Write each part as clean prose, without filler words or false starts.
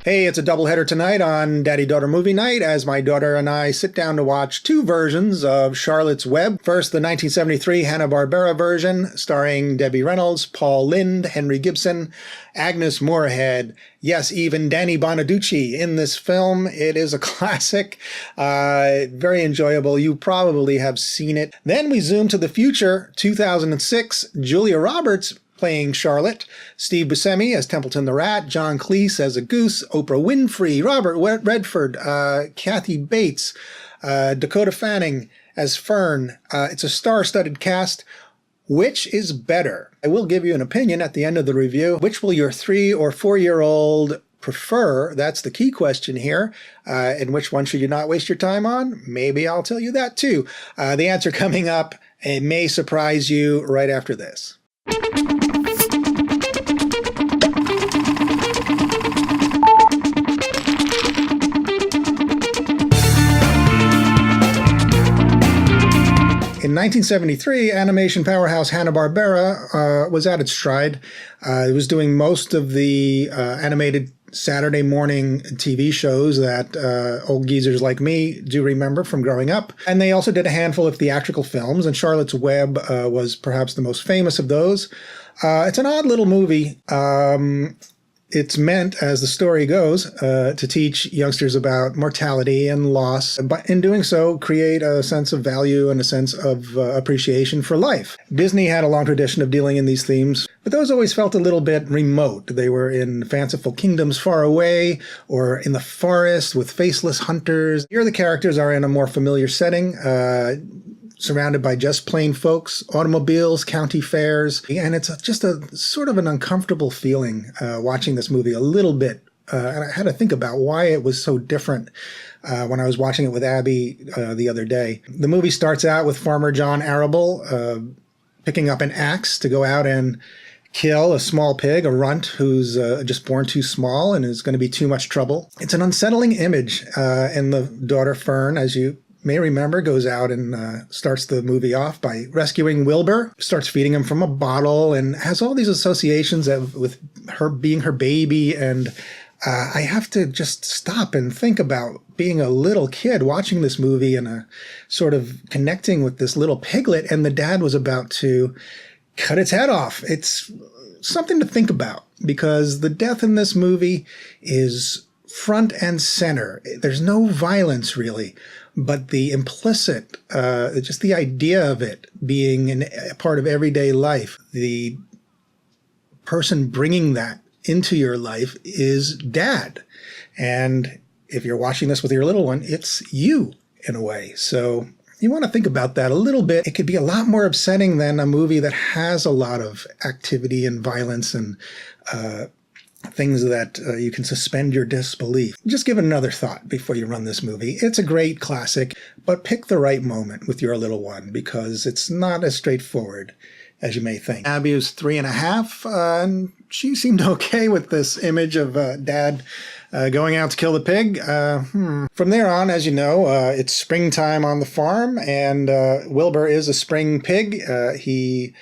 Hey, it's a doubleheader tonight on Daddy-Daughter Movie Night as my daughter and I sit down to watch two versions of Charlotte's Web. First, the 1973 Hanna-Barbera version starring Debbie Reynolds, Paul Lynde, Henry Gibson, Agnes Moorehead, yes, even Danny Bonaducci in this film. It is a classic, very enjoyable. You probably have seen it. Then we zoom to the future, 2006, Julia Roberts playing Charlotte, Steve Buscemi as Templeton the Rat, John Cleese as a goose, Oprah Winfrey, Robert Redford, Kathy Bates, Dakota Fanning as Fern. It's a star-studded cast. Which is better? I will give you an opinion at the end of the review. Which will your 3 or 4-year-old prefer? That's the key question here. And which one should you not waste your time on? Maybe I'll tell you that too. The answer coming up. It may surprise you right after this. In 1973, animation powerhouse Hanna-Barbera was at its stride. It was doing most of the animated Saturday morning TV shows that old geezers like me do remember from growing up. And they also did a handful of theatrical films, and Charlotte's Web was perhaps the most famous of those. It's an odd little movie. It's meant, as the story goes, to teach youngsters about mortality and loss, but in doing so, create a sense of value and a sense of appreciation for life. Disney had a long tradition of dealing in these themes, but those always felt a little bit remote. They were in fanciful kingdoms far away, or in the forest with faceless hunters. Here the characters are in a more familiar setting, surrounded by just plain folks, automobiles, county fairs, and it's just a sort of an uncomfortable feeling watching this movie a little bit. And I had to think about why it was so different when I was watching it with Abby the other day. The movie starts out with Farmer John Arable picking up an axe to go out and kill a small pig, a runt who's just born too small and is going to be too much trouble. It's an unsettling image, and the daughter Fern, as you may remember, goes out and starts the movie off by rescuing Wilbur, starts feeding him from a bottle, and has all these associations with her being her baby. And I have to just stop and think about being a little kid watching this movie and sort of connecting with this little piglet, and the dad was about to cut its head off. It's something to think about, because the death in this movie is front and center. There's no violence, really. But the implicit, just the idea of it being a part of everyday life, the person bringing that into your life is Dad. And if you're watching this with your little one, it's you in a way. So you want to think about that a little bit. It could be a lot more upsetting than a movie that has a lot of activity and violence and things that you can suspend your disbelief. Just give it another thought before you run this movie. It's a great classic, but pick the right moment with your little one, because it's not as straightforward as you may think. Abby was 3.5, and she seemed okay with this image of Dad going out to kill the pig. From there on, as you know, it's springtime on the farm, and Wilbur is a spring pig. He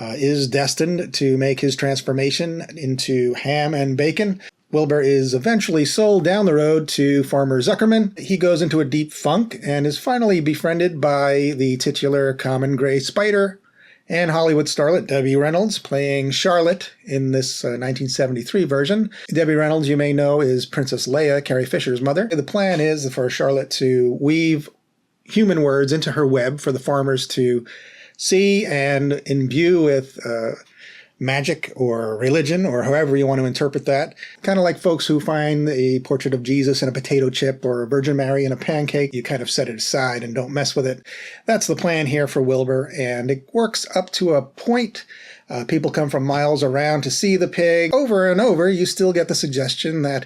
is destined to make his transformation into ham and bacon. Wilbur is eventually sold down the road to Farmer Zuckerman. He goes into a deep funk and is finally befriended by the titular common gray spider and Hollywood starlet Debbie Reynolds, playing Charlotte in this 1973 version. Debbie Reynolds, you may know, is Princess Leia, Carrie Fisher's mother. The plan is for Charlotte to weave human words into her web for the farmers to see and imbue with magic or religion, or however you want to interpret that. Kind of like folks who find a portrait of Jesus in a potato chip or a Virgin Mary in a pancake. You kind of set it aside and don't mess with it. That's the plan here for Wilbur, and it works up to a point. People come from miles around to see the pig. Over and over, you still get the suggestion that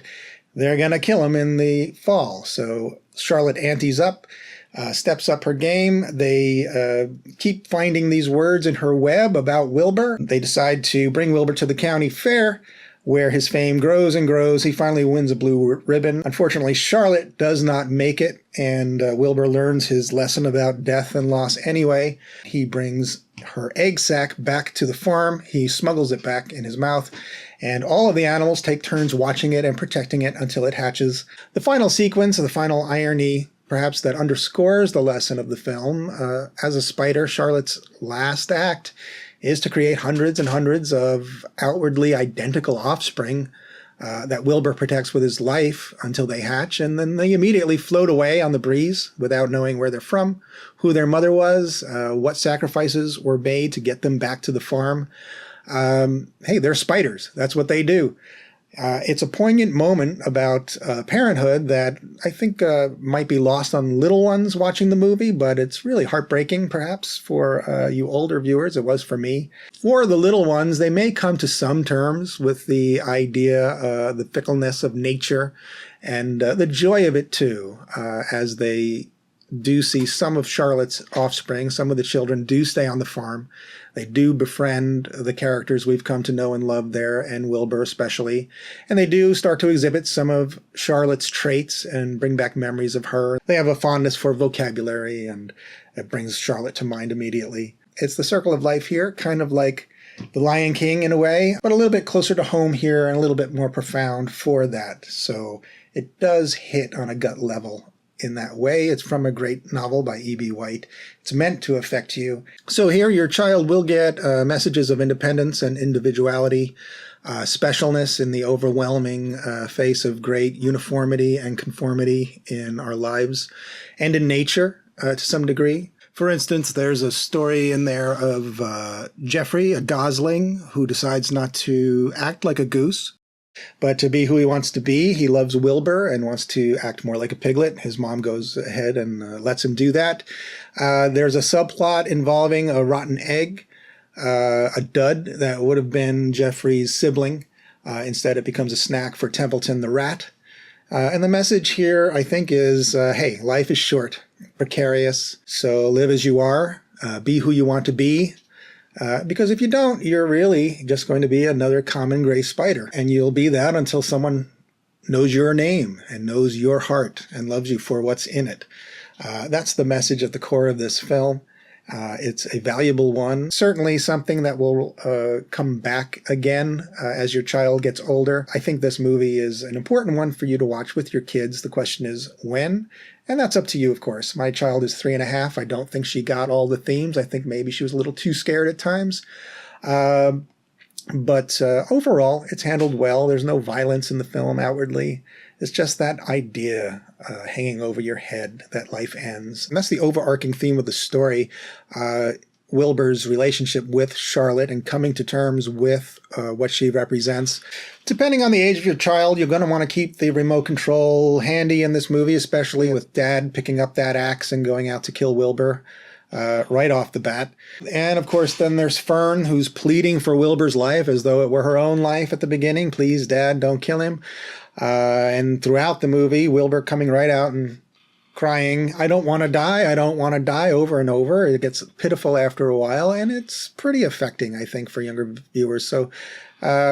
they're going to kill him in the fall. So Charlotte antes up, steps up her game. They keep finding these words in her web about Wilbur. They decide to bring Wilbur to the county fair, where his fame grows and grows. He finally wins a blue ribbon. Unfortunately, Charlotte does not make it, and Wilbur learns his lesson about death and loss anyway. He brings her egg sack back to the farm. He smuggles it back in his mouth, and all of the animals take turns watching it and protecting it until it hatches. The final sequence, the final irony, perhaps that underscores the lesson of the film, as a spider, Charlotte's last act is to create hundreds and hundreds of outwardly identical offspring that Wilbur protects with his life until they hatch, and then they immediately float away on the breeze without knowing where they're from, who their mother was, what sacrifices were made to get them back to the farm. Hey, they're spiders. That's what they do. It's a poignant moment about parenthood that I think might be lost on little ones watching the movie, but it's really heartbreaking, perhaps, for you older viewers. It was for me. For the little ones, they may come to some terms with the idea, the fickleness of nature, and the joy of it, too, as they do see some of Charlotte's offspring. Some of the children do stay on the farm. They do befriend the characters we've come to know and love there, and Wilbur especially. And they do start to exhibit some of Charlotte's traits and bring back memories of her. They have a fondness for vocabulary, and it brings Charlotte to mind immediately. It's the circle of life here, kind of like The Lion King in a way, but a little bit closer to home here and a little bit more profound for that. So it does hit on a gut level in that way. It's from a great novel by E.B. White. It's meant to affect you. So here your child will get messages of independence and individuality, specialness in the overwhelming face of great uniformity and conformity in our lives and in nature to some degree. For instance, there's a story in there of Jeffrey, a gosling, who decides not to act like a goose, but to be who he wants to be. He loves Wilbur and wants to act more like a piglet. His mom goes ahead and lets him do that. There's a subplot involving a rotten egg, a dud that would have been Jeffrey's sibling. Instead, it becomes a snack for Templeton the rat. And the message here, I think, is, hey, life is short, precarious, so live as you are, be who you want to be. Because if you don't, you're really just going to be another common gray spider. And you'll be that until someone knows your name and knows your heart and loves you for what's in it. That's the message at the core of this film. It's a valuable one. Certainly something that will come back again as your child gets older. I think this movie is an important one for you to watch with your kids. The question is when? And that's up to you, of course. My child is 3.5. I don't think she got all the themes. I think maybe she was a little too scared at times. But overall, it's handled well. There's no violence in the film outwardly. It's just that idea hanging over your head that life ends. And that's the overarching theme of the story. Wilbur's relationship with Charlotte and coming to terms with what she represents. Depending on the age of your child, you're going to want to keep the remote control handy in this movie, especially with Dad picking up that axe and going out to kill Wilbur right off the bat. And of course, then there's Fern, who's pleading for Wilbur's life as though it were her own life at the beginning. Please, Dad, don't kill him. And throughout the movie, Wilbur coming right out and crying, I don't want to die, I don't want to die, over and over. It gets pitiful after a while, and it's pretty affecting, I think, for younger viewers. So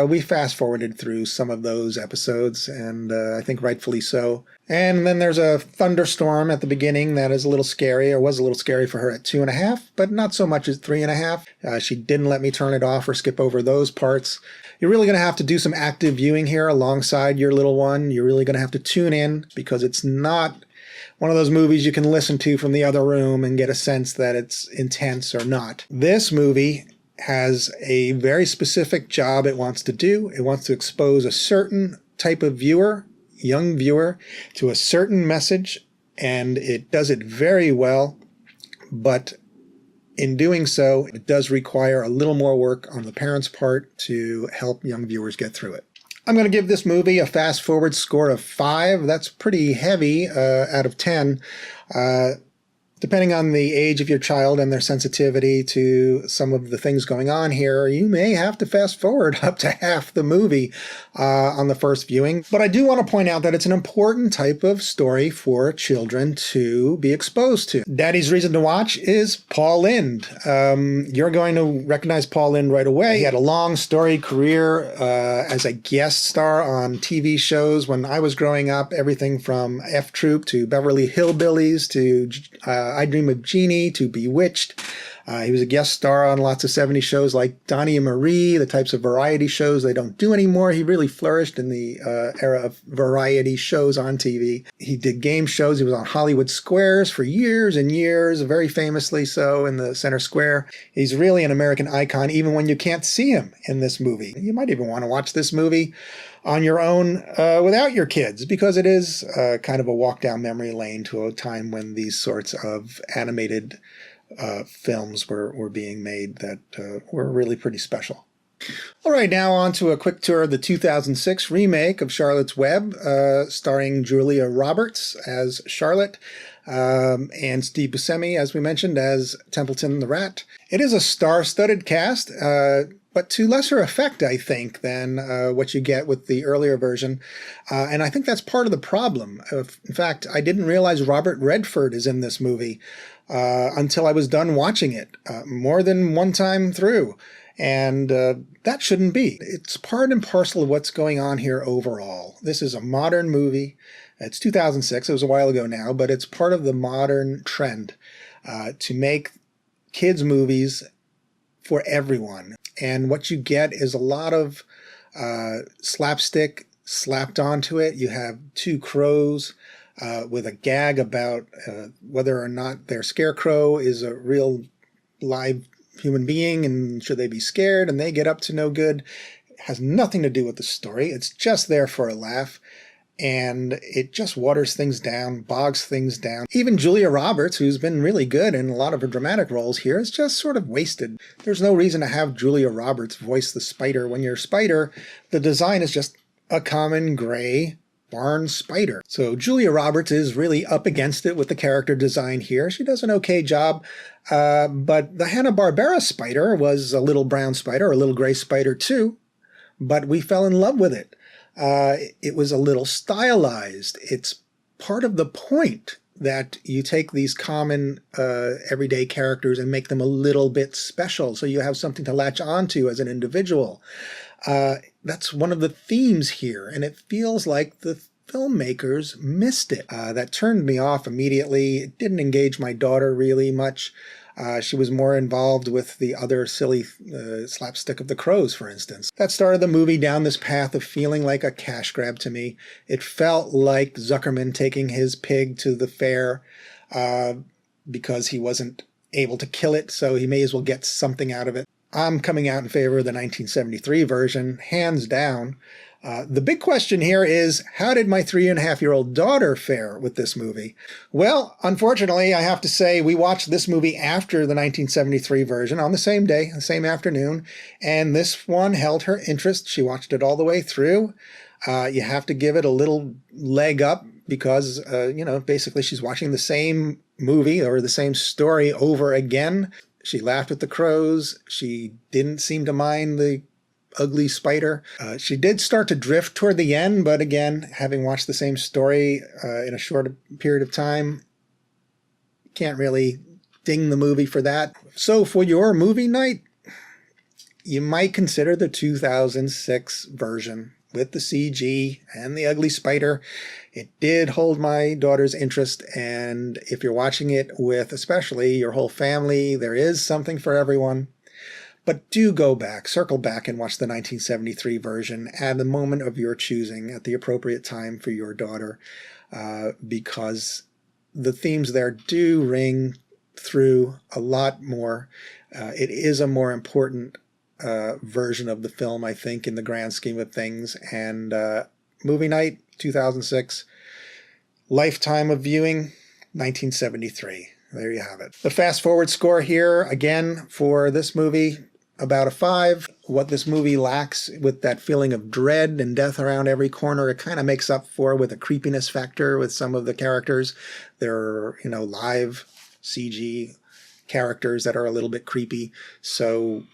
we fast-forwarded through some of those episodes, and I think rightfully so. And then there's a thunderstorm at the beginning that is a little scary, or was a little scary for her at 2.5, but not so much as 3.5. She didn't let me turn it off or skip over those parts. You're really going to have to do some active viewing here alongside your little one. You're really going to have to tune in, because it's not one of those movies you can listen to from the other room and get a sense that it's intense or not. This movie has a very specific job it wants to do. It wants to expose a certain type of viewer, young viewer, to a certain message, and it does it very well. But in doing so, it does require a little more work on the parents' part to help young viewers get through it. I'm going to give this movie a fast-forward score of 5. That's pretty heavy out of 10. Depending on the age of your child and their sensitivity to some of the things going on here, you may have to fast forward up to half the movie on the first viewing. But I do want to point out that it's an important type of story for children to be exposed to. Daddy's reason to watch is Paul Lynde. You're going to recognize Paul Lynde right away. He had a long storied career as a guest star on TV shows when I was growing up, everything from F Troop to Beverly Hillbillies to I Dream of Jeannie to Bewitched. He was a guest star on lots of 70s shows like Donnie and Marie, the types of variety shows they don't do anymore. He really flourished in the era of variety shows on TV. He did game shows. He was on Hollywood Squares for years and years, very famously so in the center square. He's really an American icon, even when you can't see him in this movie. You might even want to watch this movie on your own without your kids, because it is kind of a walk down memory lane to a time when these sorts of animated films were being made that were really pretty special. All right, now on to a quick tour of the 2006 remake of Charlotte's Web, starring Julia Roberts as Charlotte, and Steve Buscemi, as we mentioned, as Templeton the Rat. It is a star-studded cast, but to lesser effect, I think, than what you get with the earlier version. And I think that's part of the problem. In fact, I didn't realize Robert Redford is in this movie until I was done watching it more than one time through. And that shouldn't be. It's part and parcel of what's going on here overall. This is a modern movie. It's 2006. It was a while ago now, but it's part of the modern trend to make kids' movies for everyone. And what you get is a lot of slapstick slapped onto it. You have two crows with a gag about whether or not their scarecrow is a real live human being and should they be scared, and they get up to no good. It has nothing to do with the story. It's just there for a laugh. And it just waters things down, bogs things down. Even Julia Roberts, who's been really good in a lot of her dramatic roles here, is just sort of wasted. There's no reason to have Julia Roberts voice the spider when your spider, the design is just a common gray barn spider. So Julia Roberts is really up against it with the character design here. She does an okay job, but the Hanna-Barbera spider was a little brown spider, a little gray spider too, but we fell in love with it. It was a little stylized. It's part of the point that you take these common everyday characters and make them a little bit special so you have something to latch onto as an individual. That's one of the themes here, and it feels like the filmmakers missed it. That turned me off immediately. It didn't engage my daughter really much. She was more involved with the other silly slapstick of the crows, for instance. That started the movie down this path of feeling like a cash grab to me. It felt like Zuckerman taking his pig to the fair because he wasn't able to kill it, so he may as well get something out of it. I'm coming out in favor of the 1973 version, hands down. The big question here is, how did my 3.5-year-old daughter fare with this movie? Well, unfortunately, I have to say we watched this movie after the 1973 version on the same day, the same afternoon, and this one held her interest. She watched it all the way through. You have to give it a little leg up because, basically she's watching the same movie or the same story over again. She laughed at the crows. She didn't seem to mind the ugly spider. She did start to drift toward the end, but again, having watched the same story in a short period of time, can't really ding the movie for that. So for your movie night, you might consider the 2006 version with the CG and the ugly spider. It did hold my daughter's interest, and if you're watching it with especially your whole family, there is something for everyone. But do go back, circle back and watch the 1973 version at the moment of your choosing, at the appropriate time for your daughter, because the themes there do ring through a lot more. It is a more important version of the film, I think, in the grand scheme of things. And movie night, 2006. Lifetime of viewing, 1973. There you have it. The fast forward score here, again, for this movie, about a 5. What this movie lacks with that feeling of dread and death around every corner, it kind of makes up for with a creepiness factor with some of the characters. There are, live CG characters that are a little bit creepy. So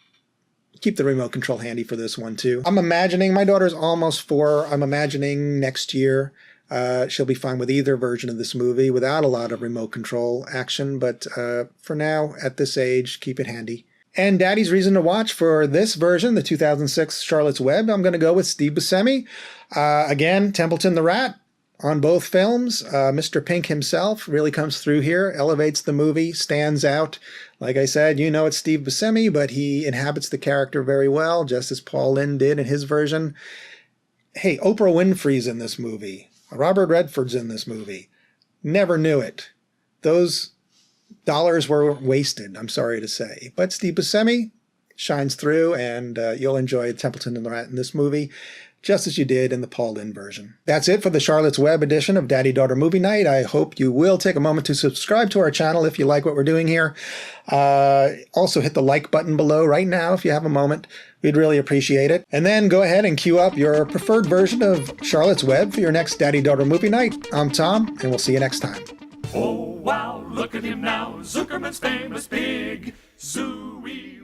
keep the remote control handy for this one too. I'm imagining, my daughter's almost 4. I'm imagining next year she'll be fine with either version of this movie without a lot of remote control action. But for now, at this age, keep it handy. And Daddy's reason to watch for this version, the 2006 Charlotte's Web, I'm going to go with Steve Buscemi. Again, Templeton the Rat. on both films. Mr. Pink himself really comes through here, elevates the movie, stands out. Like I said, you know it's Steve Buscemi, but he inhabits the character very well, just as Paul Lynde did in his version. Hey, Oprah Winfrey's in this movie. Robert Redford's in this movie. Never knew it. Those dollars were wasted, I'm sorry to say. But Steve Buscemi shines through, and you'll enjoy Templeton and the Rat in this movie, just as you did in the Paul Lynde version. That's it for the Charlotte's Web edition of Daddy-Daughter Movie Night. I hope you will take a moment to subscribe to our channel if you like what we're doing here. Also hit the like button below right now if you have a moment. We'd really appreciate it. And then go ahead and queue up your preferred version of Charlotte's Web for your next Daddy-Daughter Movie Night. I'm Tom, and we'll see you next time. Oh wow, look at him now, Zuckerman's famous pig. Zooey.